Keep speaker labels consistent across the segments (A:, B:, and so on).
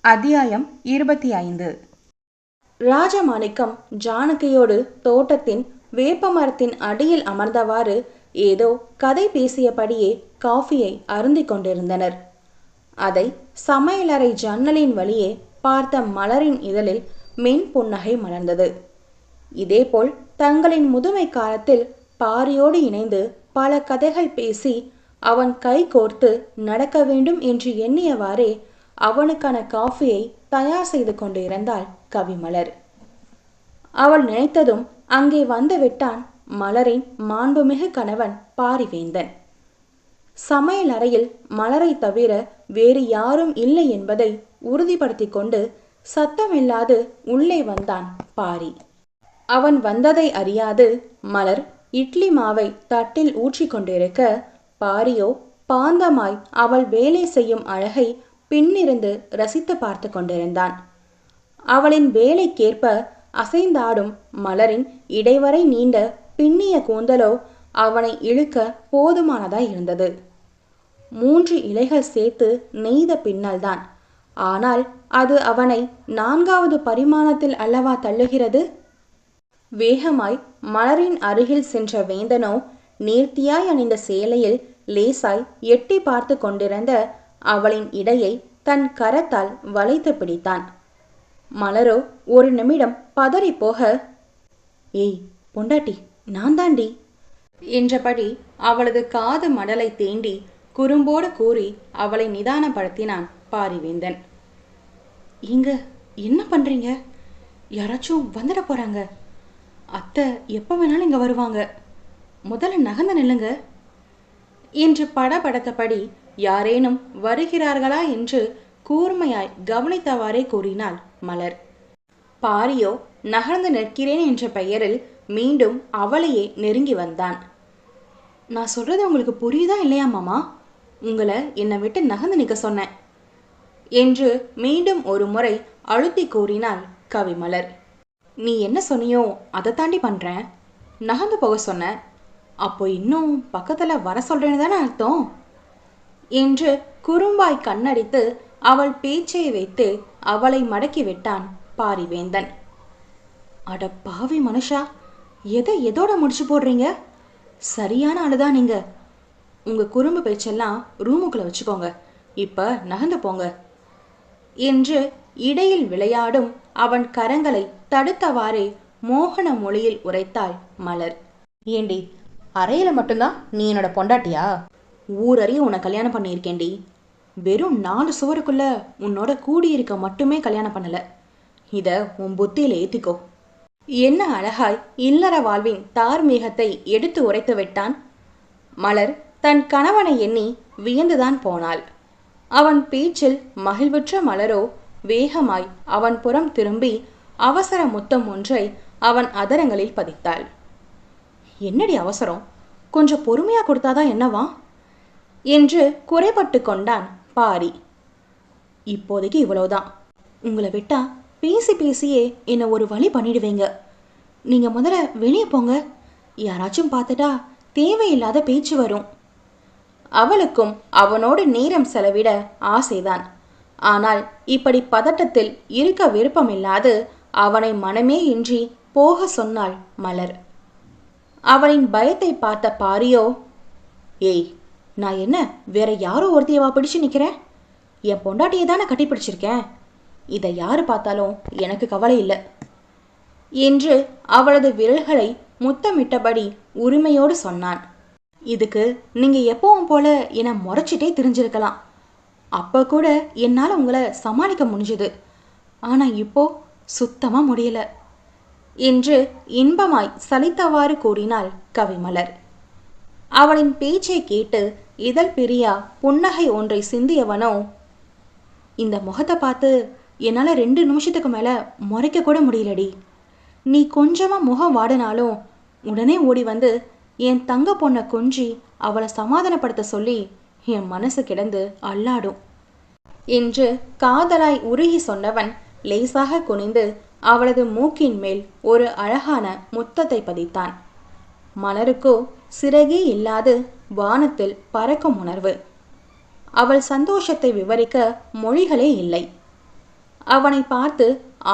A: அத்தியாயம் 25. ராஜமாணிக்கம் ஜானகியோடு தோட்டத்தின் வேப்பமரத்தின் அடியில் அமர்ந்தவாறு ஏதோ கதை பேசியபடியே காஃபியை அருந்திக் கொண்டிருந்தனர். அதை சமையலறை ஜன்னலின் வழியே பார்த்த மலரின் இதழில் மென் புன்னகை மலர்ந்தது. இதேபோல் தங்களின் முதுமை காலத்தில் பாரியோடு இணைந்து பல கதைகள் பேசி அவன் கை கோர்த்து நடக்க வேண்டும் என்று எண்ணியவாறே அவனுக்கான காஃபியை தயார் செய்து கொண்டு இருந்தாள் கவிமலர். அவள் நினைத்ததும் அங்கே வந்து விட்டான் மலரின் மாண்புமிகு கணவன் பாரிவேந்தன். சமையல் அறையில் மலரை தவிர வேறு யாரும் இல்லை என்பதை உறுதிப்படுத்தி கொண்டு சத்தமில்லாது உள்ளே வந்தான் பாரி. அவன் வந்ததை அறியாது மலர் இட்லி மாவை தட்டில் ஊற்றி கொண்டிருக்க பாரியோ பாந்தமாய் அவள் வேலை செய்யும் அழகை பின்னிருந்து ரசித்து பார்த்து கொண்டிருந்தான். அவளின் வேலைக்கேற்ப அசைந்தாடும் மலரின் இடைவரை நீண்ட பின்னிய கூந்தலோ அவனை இழுக்க போதுமானதாய் இருந்தது. 3 இலைகள் சேர்த்து நெய்த பின்னல்தான். ஆனால் அது அவனை 4வது பரிமாணத்தில் அல்லவா தள்ளுகிறது. வேகமாய் மலரின் அருகில் சென்ற வேந்தனோ நேர்த்தியாய் அணிந்த சேலையில் லேசாய் எட்டி பார்த்து கொண்டிருந்த அவளின் இடையை தன் கரத்தால் வளைத்து பிடித்தான். மலரோ ஒரு நிமிடம் பதறி போக, ஏய் பொண்டாட்டி, நான் தாண்டி என்றபடி அவளது காது மடலை தேண்டி குறும்போடு கூறி அவளை நிதானப்படுத்தினான் பாரிவேந்தன். இங்க என்ன பண்றீங்க? யாராச்சும் வந்துட போறாங்க. அத்தை எப்ப வேணாலும் இங்க வருவாங்க. முதல்ல நகர்ந்து நில்லுங்க என்று படபடத்தபடி யாரேனும் வருகிறார்களா என்று கூர்மையாய் கவனித்தவாறே கூறினாள் மலர். பாரியோ நகர்ந்து நிற்கிறேன் என்ற பெயரில் மீண்டும் அவளையே நெருங்கி வந்தான். நான் சொல்றது உங்களுக்கு புரியுதா இல்லையா மாமா? உங்களை என்னை விட்டு நகர்ந்து நிற்க சொன்னேன் என்று மீண்டும் ஒரு முறை அழுத்தி கூறினாள் கவிமலர். நீ என்ன சொன்னியோ அதை தாண்டி பண்றேன். நகர்ந்து போக சொன்ன, அப்போ இன்னும் பக்கத்துல வர சொல்றேன்னு தானே அர்த்தம் என்று குறும்பாய் கண்ணடித்து அவள் பேச்சை வைத்து அவளை மடக்கி விட்டான் பாரிவேந்தன். அட பாவி மனுஷா, எதோட முடிச்சு போடுறீங்க? சரியான ஆளுதான் நீங்க. உங்க குறும்பு பேச்செல்லாம் ரூமுக்குள்ள வச்சுக்கோங்க. இப்ப நகர்ந்து போங்க என்று இடையில் விளையாடும் அவன் கரங்களை தடுத்தவாறே மோகன மொழியில் உரைத்தாள் மலர். ஏண்டி, அறையில மட்டும்தான் நீ என்னோட பொண்டாட்டியா? ஊரறிய உன்னை கல்யாணம் பண்ணியிருக்கேண்டி. வெறும் 4 சுவருக்குள்ள உன்னோட கூடியிருக்க மட்டுமே கல்யாணம் பண்ணல. இத உன் புத்தியில ஏத்திக்கோ. என்ன அழகாய் இல்லற வாழ்வின் தார்மீகத்தை எடுத்து உரைத்து விட்டான். மலர் தன் கணவனை எண்ணி வியந்துதான் போனாள். அவன் பேச்சில் மகிழ்வுற்ற மலரோ வேகமாய் அவன் புறம் திரும்பி அவசர முத்தம் ஒன்றை அவன் அதரங்களில் பதித்தாள். என்னடி அவசரம்? கொஞ்சம் பொறுமையா கொடுத்தாதான் என்னவா என்று குறைபட்டு கொண்டான் பாரி. இப்போதைக்கு இவ்வளவுதான். உங்களை விட்டா பேசி பேசியே என்னை ஒரு வழி பண்ணிடுவீங்க. நீங்க முதல்ல வெளியே போங்க. யாராச்சும் பார்த்துட்டா தேவையில்லாத பேச்சு வரும். அவளுக்கும் அவனோடு நேரம் செலவிட ஆசைதான். ஆனால் இப்படி பதட்டத்தில் இருக்க விருப்பமில்லாது அவனை மனமே இன்றி போக சொன்னாள் மலர். அவளின் பயத்தை பார்த்த பாரியோ, ஏய், நான் என்ன வேற யாரோ ஒருத்தையவா பிடிச்சு நிக்கிறேன்? என் பொண்டாட்டியை தானே கட்டி பிடிச்சிருக்கேன். இதை யாரு பார்த்தாலும் எனக்கு கவலை இல்லை என்று அவளது விரல்களை முத்தமிட்டபடி உரிமையோடு சொன்னான். இதுக்கு நீங்க எப்பவும் போல என முறைச்சிட்டே தெரிஞ்சிருக்கலாம். அப்ப கூட என்னால உங்களை சமாளிக்க முடிஞ்சது. ஆனா இப்போ சுத்தமா முடியல என்று இன்பமாய் சலித்தவாறு கூறினாள் கவிமலர். அவளின் பேச்சை கேட்டு இதழ் பிரியா புன்னகை ஒன்றை சிந்தியவனோ, இந்த முகத்தை பார்த்து என்னால 2 நிமிஷத்துக்கு மேல முறைக்க கூட முடியலடி. நீ கொஞ்சமா முகம் வாடினாலும் உடனே ஓடி வந்து என் தங்க பொண்ணை கொஞ்சி அவளை சமாதானப்படுத்த சொல்லி என் மனசு கிடந்து அல்லாடும் என்று காதலாய் உருகி சொன்னவன் லேசாக குனிந்து அவளது மூக்கின் மேல் ஒரு அழகான முத்தத்தை பதித்தான். மலருக்கோ சிறகே இல்லாது வானத்தில் பறக்கும் உணர்வு. அவள் சந்தோஷத்தை விவரிக்க மொழிகளே இல்லை. அவனை பார்த்து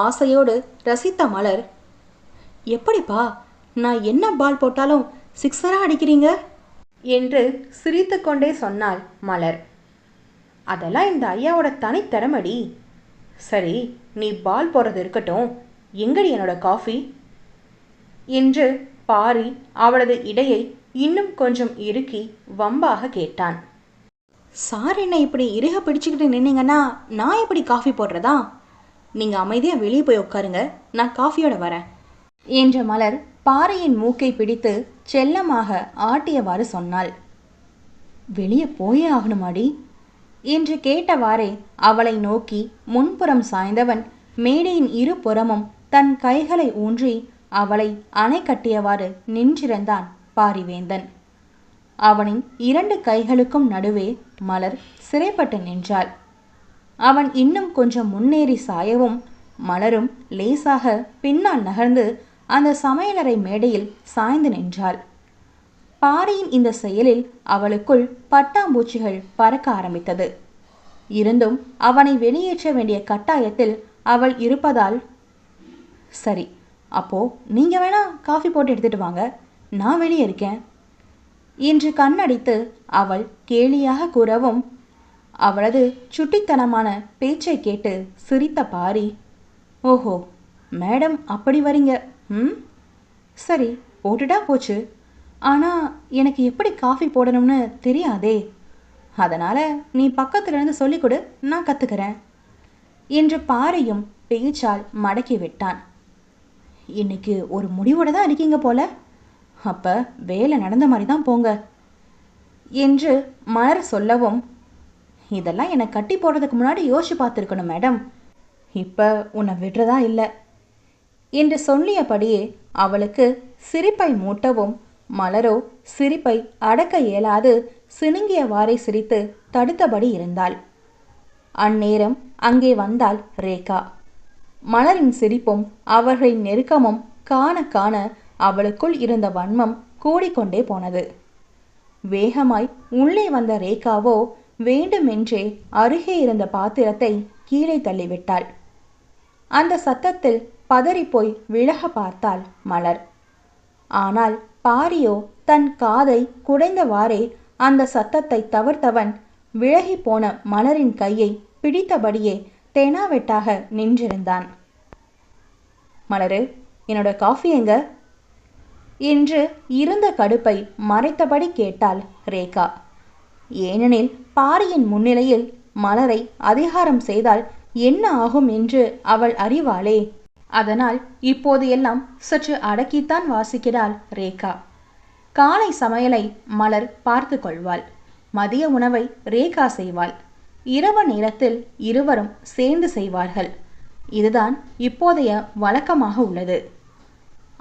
A: ஆசையோடு ரசித்த மலர், எப்படிப்பா, நான் என்ன பால் போட்டாலும் சிக்ஸரா அடிக்கிறீங்க என்று சிரித்து கொண்டே சொன்னாள் மலர். அதெல்லாம் இந்த ஐயாவோட தனித்திறமடி. சரி, நீ பால் போடுறது இருக்கட்டும், எங்கடி என்னோட காஃபி என்று பாரி அவளது இடையை இன்னும் கொஞ்சம் இறுக்கி வம்பாக கேட்டான். சார், என்ன இப்படி இறுக பிடிச்சுக்கிட்டு நின்னீங்கன்னா நான் எப்படி காஃபி போடுறதா? நீங்கள் அமைதியாக வெளியே போய் உட்காருங்க, நான் காஃபியோட வரேன் என்ற மலர் பாரியின் மூக்கை பிடித்து செல்லமாக ஆட்டியவாறு சொன்னாள். வெளியே போயே ஆகணுமாடி என்று கேட்டவாறே அவளை நோக்கி முன்புறம் சாய்ந்தவன் மேடையின் இரு புறமும் தன் கைகளை ஊன்றி அவளை அணை கட்டியவாறு நின்றிருந்தான் பாரிவேந்தன். அவனின் 2 கைகளுக்கும் நடுவே மலர் சிறைப்பட்டு நின்றாள். அவன் இன்னும் கொஞ்சம் முன்னேறி சாயவும் மலரும் லேசாக பின்னால் நகர்ந்து அந்த சமையலறை மேடையில் சாய்ந்து நின்றாள். பாரியின் இந்த செயலில் அவளுக்குள் பட்டாம்பூச்சிகள் பறக்க ஆரம்பித்தது. இருந்தும் அவனை வெளியேற்ற வேண்டிய கட்டாயத்தில் அவள் இருப்பதால், சரி, அப்போ நீங்க வேணா காஃபி போட்டு எடுத்துட்டு வாங்க, நான் வெளியே இருக்கேன் என்று கண்ணடித்து அவள் கேலியாக கூறவும் அவளது சுட்டித்தனமான பேச்சை கேட்டு சிரித்த பாரி, ஓஹோ மேடம் அப்படி வரீங்க, சரி போட்டுட்டா போச்சு, ஆனால் எனக்கு எப்படி காஃபி போடணும்னு தெரியாதே, அதனால் நீ பக்கத்துல இருந்து சொல்லிக் கொடு, நான் கற்றுக்கிறேன் என்று பாரியும் பேச்சால் மடக்கி விட்டான். இன்னைக்கு ஒரு முடிவோட தான் இருக்கீங்க போல, அப்போ வேலை நடந்த மாதிரி தான் போங்க என்று மலர் சொல்லவும், இதெல்லாம் என்னை கட்டி போடுறதுக்கு முன்னாடி யோசிச்சு பார்த்துருக்கணும் மேடம், இப்போ உன்னை விடுறதா இல்லை என்று சொல்லியபடியே அவளுக்கு சிரிப்பை மூட்டவும் மலரோ சிரிப்பை அடக்க இயலாது சினுங்கியவாறே சிரித்து தடுத்தபடி இருந்தாள். அந்நேரம் அங்கே வந்தாள் ரேகா. மலரின் சிரிப்பும் அவர்களின் நெருக்கமும் காண காண அவளுக்குள் இருந்த வன்மம் கூடிக்கொண்டே போனது. வேகமாய் உள்ளே வந்த ரேகாவோ வேண்டுமென்றே அருகே இருந்த பாத்திரத்தை கீழே தள்ளிவிட்டாள். அந்த சத்தத்தில் பதறிப்போய் விலக பார்த்தாள் மலர். ஆனால் பாரியோ தன் காதை குடைந்தவாறே அந்த சத்தத்தை தவிர்த்தவன் விலகி போன மலரின் கையை பிடித்தபடியே தெனாவெட்டாக நின்றிருந்தான். மலரு, என்னோட காஃபி எங்க என்று இருந்த கடுப்பை மறைத்தபடி கேட்டாள் ரேகா. ஏனெனில் பாரியின் முன்னிலையில் மலரை அதிகாரம் செய்தால் என்ன ஆகும் என்று அவள் அறிவாளே. அதனால் இப்போது எல்லாம் சற்று அடக்கித்தான் வாசிக்கிறாள் ரேகா. காலை சமையலை மலர் பார்த்து கொள்வாள். மதிய உணவை ரேகா செய்வாள். இரவு நேரத்தில் இருவரும் சேர்ந்து செய்வார்கள். இதுதான் இப்போதைய வழக்கமாக உள்ளது.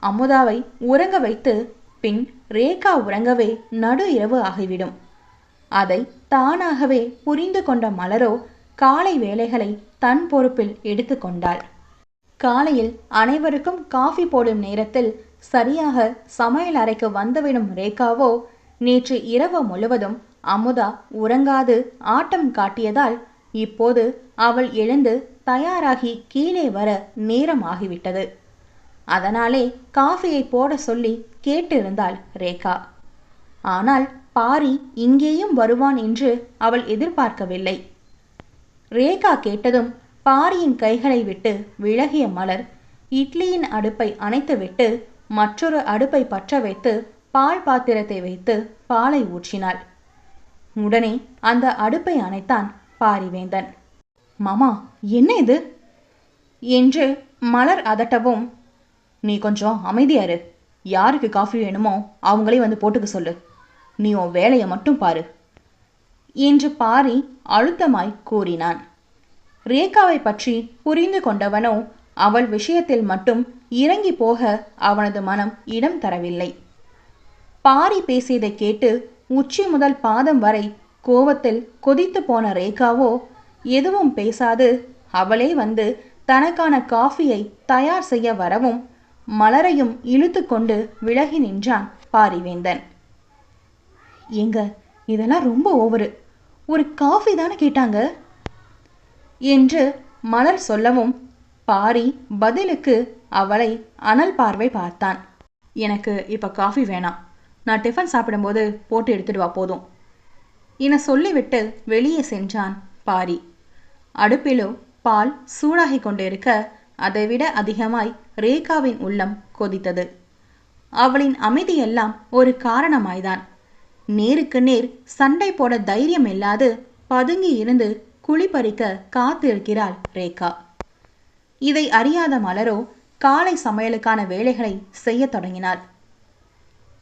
A: அமுதாவை உறங்க வைத்து பின் ரேகா உறங்கவே நடு இரவு ஆகிவிடும். அதை தானாகவே புரிந்து கொண்ட மலரோ காலை வேலைகளை தன் பொறுப்பில் எடுத்துக்கொண்டாள். காலையில் அனைவருக்கும் காஃபி போடும் நேரத்தில் சரியாக சமையல் அறைக்கு வந்துவிடும் ரேகாவோ நேற்று இரவு முழுவதும் அமுதா உறங்காது ஆட்டம் காட்டியதால் இப்போது அவள் எழுந்து தயாராகி கீழே வர நேரம் ஆகிவிட்டது. அதனாலே காஃபியை போட சொல்லி கேட்டிருந்தாள் ரேகா. ஆனால் பாரி இங்கேயும் வருவான் என்று அவள் எதிர்பார்க்கவில்லை. ரேகா கேட்டதும் பாரியின் கைகளை விட்டு விலகிய மலர் இட்லியின் அடுப்பை அணைத்துவிட்டு மற்றொரு அடுப்பை பற்ற வைத்து பால் பாத்திரத்தை வைத்து பாலை ஊற்றினாள். உடனே அந்த அடுப்பை அணைத்தான் பாரிவேந்தன். மாமா, என்ன இது என்று மலர் அதட்டவும், நீ கொஞ்சம் அமைதியாரு, யாருக்கு காஃபி வேணுமோ அவங்களே வந்து போட்டுக்க சொல்லு, நீ உன் வேலையை மட்டும் பாரு என்று பாரி அழுத்தமாய் கூறினான். ரேகாவை பற்றி புரிந்து கொண்டவனோ அவள் விஷயத்தில் மட்டும் இறங்கி போக அவனது மனம் இடம் தரவில்லை. பாரி பேசியதை கேட்டு உச்சி முதல் பாதம் வரை கோபத்தில் கொதித்து போன ரேகாவோ எதுவும் பேசாது அவளே வந்து தனக்கான காஃபியை தயார் செய்ய வரவும் மலரையும் இழுத்து கொண்டு விலகி நின்றான் பாரிவேந்தன். ஏங்க, இதெல்லாம் ரொம்ப ஓவரு, ஒரு காஃபி தானே கேட்டாங்க என்று மலர் சொல்லவும் பாரி பதிலுக்கு அவளை அனல் பார்வை பார்த்தான். எனக்கு இப்போ காஃபி வேணாம், நான் டிஃபன் சாப்பிடும்போது போட்டு எடுத்துட்டு வா போதும் என சொல்லிவிட்டு வெளியே சென்றான் பாரி. அடுப்பிலோ பால் சூடாகி கொண்டிருக்க அதைவிட அதிகமாய் ரேகாவின் உள்ளம் கொதித்தது. அவளின் அமைதியெல்லாம் ஒரு காரணமாய்தான். நேருக்கு நேர் சண்டை போட தைரியம் இல்லாது பதுங்கி இருந்து குளிப்பறிக்க காத்திருக்கிறாள் ரேகா. இதை அறியாத மலரோ காலை சமையலுக்கான வேலைகளை செய்ய தொடங்கினாள்.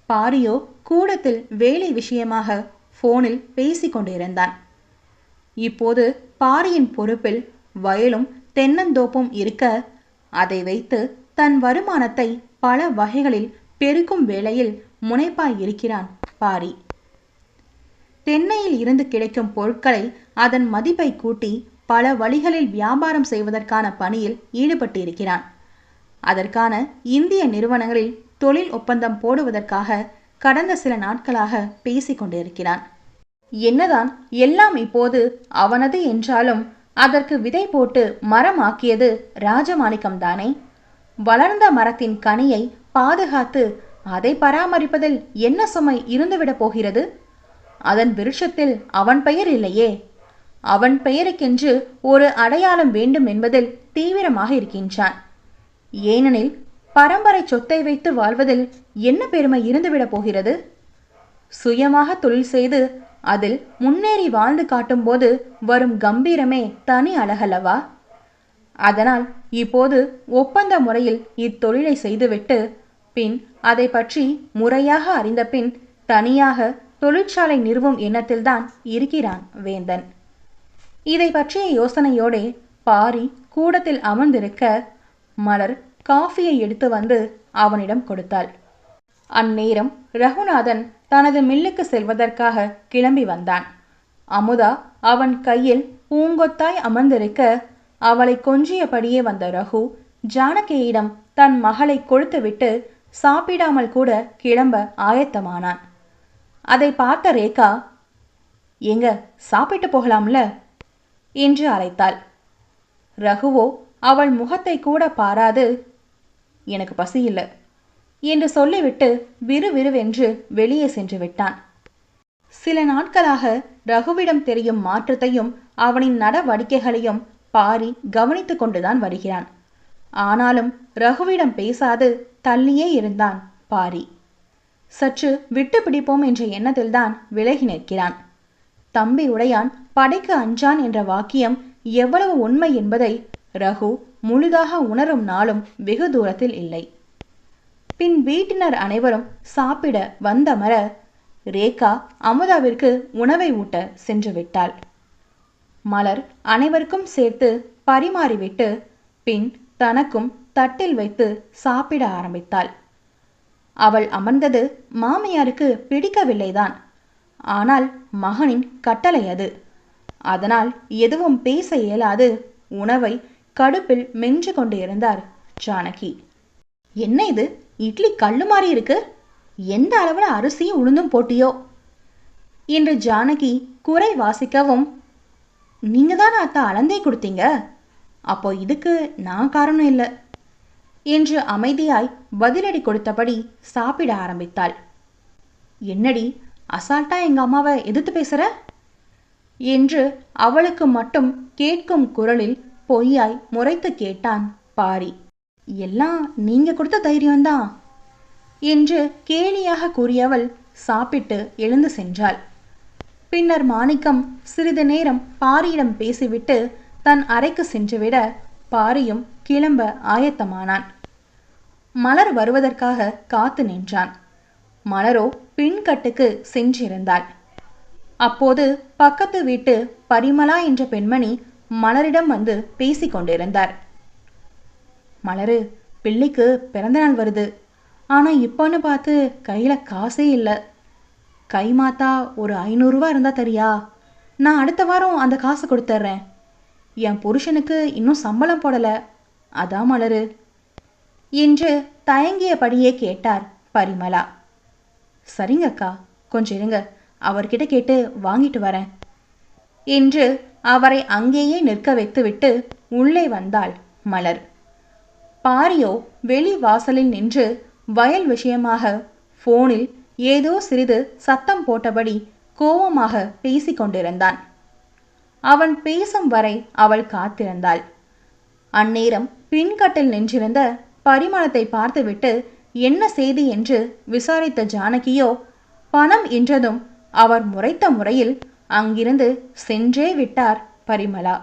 A: பாரியோ கூடத்தில் வேலை விஷயமாக போனில் பேசிக் கொண்டிருந்தான். இப்போது பாரியின் பொறுப்பில் வயலும் தென்னந்தோப்பும் இருக்க அதை வைத்து தன் வருமானத்தை பல வகைகளில் பெருக்கும் வேளையில் முனைப்பாய் இருக்கிறான் பாரி. தென்னையில் இருந்து கிடைக்கும் பொருட்களை அதன் மதிப்பை கூட்டி பல வழிகளில் வியாபாரம் செய்வதற்கான பணியில் ஈடுபட்டிருக்கிறான். அதற்கான இந்திய நிறுவனங்களில் தொழில் ஒப்பந்தம் போடுவதற்காக கடந்த சில நாட்களாக பேசிக் கொண்டிருக்கிறான். என்னதான் எல்லாம் இப்போது அவனது என்றாலும் அதற்கு விதை போட்டு மரமாக்கியது ராஜமாணிக்கம்தானே. வளர்ந்த மரத்தின் கனியை பாதுகாத்து அதை பராமரிப்பதில் என்ன சுமை இருந்துவிடப் போகிறது? அதன் விருட்சத்தில் அவன் பெயர் இல்லையே. அவன் பெயருக்கென்று ஒரு அடையாளம் வேண்டும் என்பதில் தீவிரமாக இருக்கின்றான். ஏனெனில் பரம்பரை சொத்தை வைத்து வாழ்வதில் என்ன பெருமை இருந்துவிடப் போகிறது? சுயமாக தொழில் செய்து அதில் முன்னேறி வாழ்ந்து காட்டும்போது வரும் கம்பீரமே தனி அழகல்லவா? அதனால் இப்போது ஒப்பந்த முறையில் இத்தொழிலை செய்துவிட்டு பின் அதை பற்றி முறையாக அறிந்த பின் தனியாக தொழிற்சாலை நிறுவும் எண்ணத்தில்தான் இருக்கிறான் வேந்தன். இதை பற்றிய யோசனையோடே பாரி கூடத்தில் அமர்ந்திருக்க மலர் காஃபியை எடுத்து வந்து அவனிடம் கொடுத்தாள். அந்நேரம் ரகுநாதன் தனது மில்லுக்கு செல்வதற்காக கிளம்பி வந்தான். அமுதா அவன் கையில் பூங்கொத்தாய் அமர்ந்திருக்க அவளை கொஞ்சியபடியே வந்த ரகு ஜானகியிடம் தன் மகளை கொடுத்துவிட்டு சாப்பிடாமல் கூட கிளம்ப ஆயத்தமானான். அதை பார்த்த ரேகா, எங்க சாப்பிட்டு போகலாம்ல என்று அழைத்தாள். ரகுவோ அவள் முகத்தை கூட பாராது, எனக்கு பசி இல்லை என்று சொல்லிவிட்டு விறுவிறுவென்று வெளியே சென்று விட்டான். சில நாட்களாக ரகுவிடம் தெரியும் மாற்றத்தையும் அவனின் நடவடிக்கைகளையும் பாரி கவனித்து கொண்டுதான் வருகிறான். ஆனாலும் ரகுவிடம் பேசாது தள்ளியே இருந்தான் பாரி. சற்று விட்டு பிடிப்போம் என்ற எண்ணத்தில்தான் விலகி நிற்கிறான். தம்பி உடையான் படைக்கு அஞ்சான் என்ற வாக்கியம் எவ்வளவு உண்மை என்பதை ரகு முழுதாக உணரும் நாளும் வெகு தூரத்தில் இல்லை. பின் வீட்டினர் அனைவரும் சாப்பிட வந்தமர ரேகா அமுதாவிற்கு உணவை ஊட்ட சென்று விட்டாள். மலர் அனைவருக்கும் சேர்த்து பரிமாறிவிட்டு பின் தனக்கும் தட்டில் வைத்து சாப்பிட ஆரம்பித்தாள். அவள் அமர்ந்தது மாமியாருக்கு பிடிக்கவில்லைதான். ஆனால் மகனின் கட்டளை அது. அதனால் எதுவும் பேச இயலாது உணவை கடுப்பில் மென்று கொண்டு இருந்தார் ஜானகி. என்ன இது, இட்லி கல்லு மாதிரி இருக்கு, எந்த அளவுல அரிசியும் உளுந்தும் போட்டியோ என்று ஜானகி குறை வாசிக்கவும், நீங்க தான் அத்தா அளந்தே கொடுத்தீங்க, அப்போ இதுக்கு நான் காரணம் இல்லை என்று அமைதியாய் பதிலடி கொடுத்தபடி சாப்பிட ஆரம்பித்தாள். என்னடி அசால்ட்டா எங்க அம்மாவை எதிர்த்து பேசுற என்று அவளுக்கு மட்டும் கேட்கும் குரலில் பொய்யாய் முறைத்து கேட்டான் பாரி. எல்லாம் நீங்க கொடுத்த தைரியம்தான் என்று கேலியாக கூறியவள் சாப்பிட்டு எழுந்து சென்றாள். பின்னர் மாணிக்கம் சிறிது நேரம் பாரியிடம் பேசிவிட்டு தன் அறைக்கு சென்றுவிட பாரியும் கிளம்ப ஆயத்தமானான். மலர் வருவதற்காக காத்து நின்றான். மலரோ பின்கட்டுக்கு சென்றிருந்தாள். அப்போது பக்கத்து வீட்டு பரிமளா என்ற பெண்மணி மலரிடம் வந்து பேசிக் கொண்டிருந்தார். மலரு, பிள்ளைக்கு பிறந்தநாள் வருது, ஆனா இப்போன்னு பார்த்து கையில காசே இல்லை. கை மாத்தா ஒரு 500 ரூபா இருந்தா தரியா? நான் அடுத்த வாரம் அந்த காசு கொடுத்துட்றேன். என் புருஷனுக்கு இன்னும் சம்பளம் போடல, அதான் மலரு என்று தயங்கியபடியே கேட்டார் பரிமளா. சரிங்கக்கா, கொஞ்சம் இருங்க, அவர்கிட்ட கேட்டு வாங்கிட்டு வரேன் என்று அவரை அங்கேயே நிற்க வைத்துவிட்டு உள்ளே வந்தாள் மலர். பாரியோ வெளி வாசலில் நின்று வயல் விஷயமாக போனில் ஏதோ சிறிது சத்தம் போட்டபடி கோபமாக பேசிக்கொண்டிருந்தான். அவன் பேசும் வரை அவள் காத்திருந்தாள். அந்நேரம் பின்கட்டில் நின்றிருந்த பரிமளத்தை பார்த்துவிட்டு என்ன செய்தி என்று விசாரித்த ஜானகியோ பணம் என்றதும் அவர் முறைத்த முறையில் அங்கிருந்து சென்றே விட்டார் பரிமளா.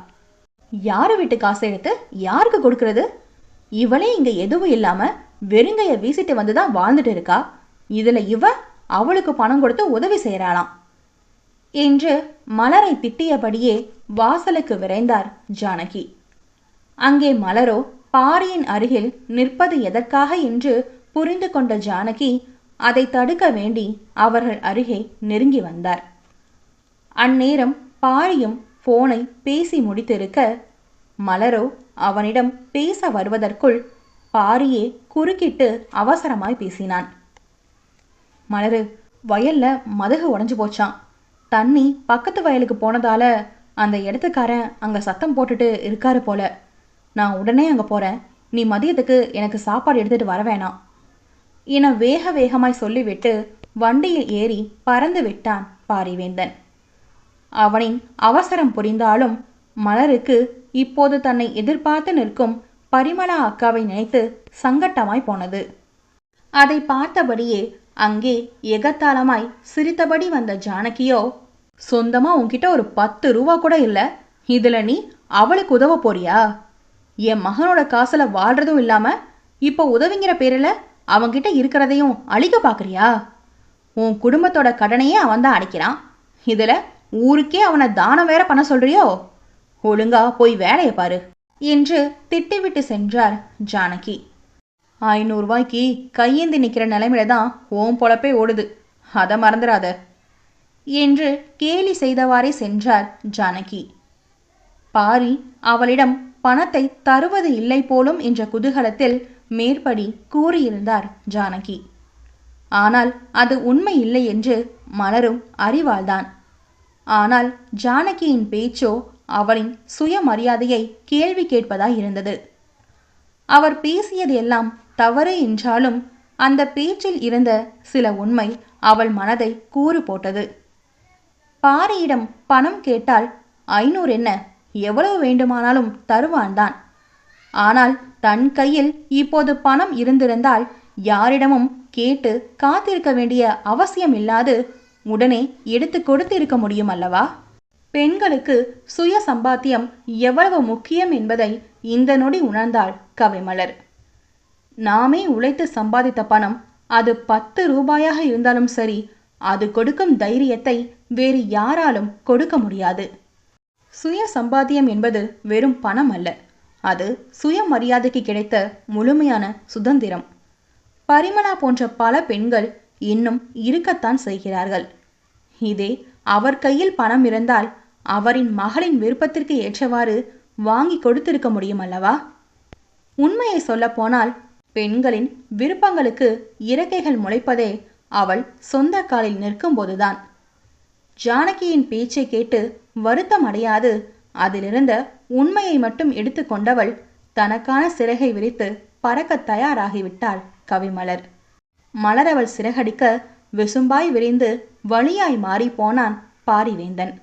A: யாரு வீட்டு காசை எடுத்து யாருக்கு கொடுக்கறது? இவளே இங்க எதுவும் இல்லாம வெறுங்கைய வீசிட்டு வந்துதான் வாழ்ந்துட்டு இருக்கா. இதுல இவ அவளுக்கு பணம் கொடுத்து உதவி செய்யறாளாம் என்று மலரை திட்டியபடியே வாசலுக்கு விரைந்தார் ஜானகி. அங்கே மலரோ பாரியின் அருகில் நிற்பது எதற்காக என்று புரிந்து கொண்ட ஜானகி அதை தடுக்க வேண்டி அவர்கள் அருகே நெருங்கி வந்தார். அந்நேரம் பாரியும் போனை பேசி முடித்திருக்க மலரோ அவனிடம் பேச வருவதற்குள் பாரியே குறுக்கிட்டு அவசரமாய் பேசினான். மலரு, வயல்ல மதகு உடஞ்சு போச்சான். தண்ணி பக்கத்து வயலுக்கு போனதால அந்த இடத்துக்காரன் அங்க சத்தம் போட்டுட்டு இருக்காரு போல. நான் உடனே அங்க போறேன். நீ மதியத்துக்கு எனக்கு சாப்பாடு எடுத்துட்டு வர வேணாம் என வேக வேகமாய் சொல்லிவிட்டு வண்டியில் ஏறி பறந்து விட்டான் பாரிவேந்தன். அவனின் அவசரம் புரிந்தாலும் மலருக்கு இப்போது தன்னை எதிர்பார்த்து நிற்கும் பரிமளா அக்காவை நினைத்து சங்கட்டமாய் போனது. அதை பார்த்தபடியே அங்கே எகத்தாளமாய் சிரித்தபடி வந்த ஜானகியோ, சொந்தமா உன்கிட்ட ஒரு 10 ரூபா கூட இல்ல, இதுல நீ அவளுக்கு உதவ போறியா? என் மகனோட காசுல வாழ்றதும் இல்லாம இப்போ உதவிங்கிற பேரில் அவன்கிட்ட இருக்கிறதையும் அழிக்க பாக்குறியா? உன் குடும்பத்தோட கடனையே அவன் தான் அடைக்கிறான். இதுல ஊருக்கே அவனை தானம் வேற பண்ண சொல்றியோ? ஒழுங்கா போய் வேலையை பாரு என்று திட்டிவிட்டு சென்றார் ஜானகி. 500 ரூபாய்க்கு கையேந்தி நிற்கிற நிலைமையில தான் ஓம் பொழப்பே ஓடுது, அதை மறந்துடாத என்று கேலி செய்தவாறே சென்றார் ஜானகி. பாரி அவளிடம் பணத்தை தருவது இல்லை போலும் என்ற குதூகலத்தில் மேற்படி கூறியிருந்தார் ஜானகி. ஆனால் அது உண்மை இல்லை என்று மலரும் அறிவாள்தான். ஆனால் ஜானகியின் பேச்சோ அவளின் சுயமரியாதையை கேள்வி கேட்பதாய் இருந்தது. அவர் பேசியது எல்லாம் தவறு என்றாலும் அந்த பேச்சில் இருந்த சில உண்மை அவள் மனதை கூறு போட்டது. பாரியிடம் பணம் கேட்டால் 500 என்ன, எவ்வளவு வேண்டுமானாலும் தருவான்தான். ஆனால் தன் கையில் இப்போது பணம் இருந்திருந்தால் யாரிடமும் கேட்டு காத்திருக்க வேண்டிய அவசியம் இல்லாது உடனே எடுத்து கொடுத்து இருக்க முடியும் அல்லவா? பெண்களுக்கு சுய சம்பாத்தியம் எவ்வளவு முக்கியம் என்பதை இந்த நொடி உணர்ந்தாள் கவிமலர். நாமே உழைத்து சம்பாதித்த பணம் அது 10 ரூபாயாக இருந்தாலும் சரி, அது கொடுக்கும் தைரியத்தை வேறு யாராலும் கொடுக்க முடியாது. சுய சம்பாத்தியம் என்பது வெறும் பணம் அல்ல, அது சுயமரியாதைக்கு கிடைத்த முழுமையான சுதந்திரம். பரிமளா போன்ற பல பெண்கள் இன்னும் இருக்கத்தான் செய்கிறார்கள். இதே அவர் கையில் பணம் இருந்தால் அவரின் மகளின் விருப்பத்திற்கு ஏற்றவாறு வாங்கி கொடுத்திருக்க முடியும் அல்லவா? உண்மையை சொல்ல போனால் பெண்களின் விருப்பங்களுக்கு இறக்கைகள் முளைப்பதே அவள் சொந்த காலில் நிற்கும் போதுதான். ஜானகியின் பேச்சை கேட்டு வருத்தம் அடையாது அதிலிருந்த உண்மையை மட்டும் எடுத்து கொண்டவள் தனக்கான சிறகை விரித்து பறக்க தயாராகிவிட்டாள் கவிமலர். மலர் அவள் சிறகடிக்க விசும்பாய் விரிந்து வழியாய் மாறி போனான் பாரிவேந்தன்.